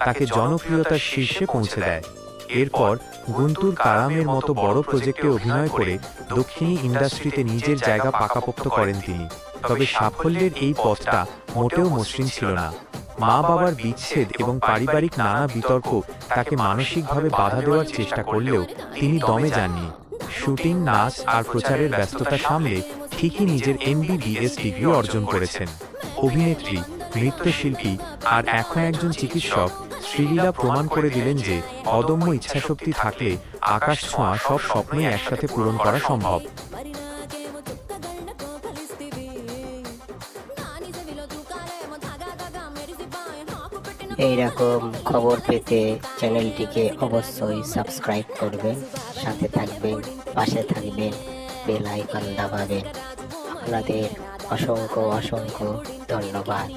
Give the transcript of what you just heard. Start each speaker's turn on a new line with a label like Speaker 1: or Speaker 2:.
Speaker 1: তাকে জনপ্রিয়তার শীর্ষে পৌঁছে দেয়। এরপর গুন্তুর কারামের মতো বড় প্রজেক্টে অভিনয় করে দক্ষিণী ইন্ডাস্ট্রিতে নিজের জায়গা পাকাপোক্ত করেন তিনি। তবে সাফল্যের এই পথটা মোটেও মসৃণ ছিল না। মা বাবার বিচ্ছেদ এবং পারিবারিক নানা বিতর্ক তাকে মানসিকভাবে বাধা দেওয়ার চেষ্টা করলেও তিনি দমে যাননি। শুটিং, নাচ আর প্রচারের ব্যস্ততা সামলে ঠিকই নিজের MBBS ডিগ্রি অর্জন করেছেন। অভিনেত্রী, নৃত্যশিল্পী আর এখন একজন চিকিৎসক, শ্রীলীলা প্রমাণ করে দিলেন যে অদম্য ইচ্ছাশক্তি থাকলে আকাশ ছোঁয়া সব স্বপ্নই একসাথে পূরণ করা সম্ভব।
Speaker 2: এইরকম খবর পেতে চ্যানেলটিকে অবশ্যই সাবস্ক্রাইব করবেন, সাথে থাকবেন, পাশে থাকবেন, বেল আইকন দাবাবেন। আপনাদের অসংখ্য অসংখ্য ধন্যবাদ।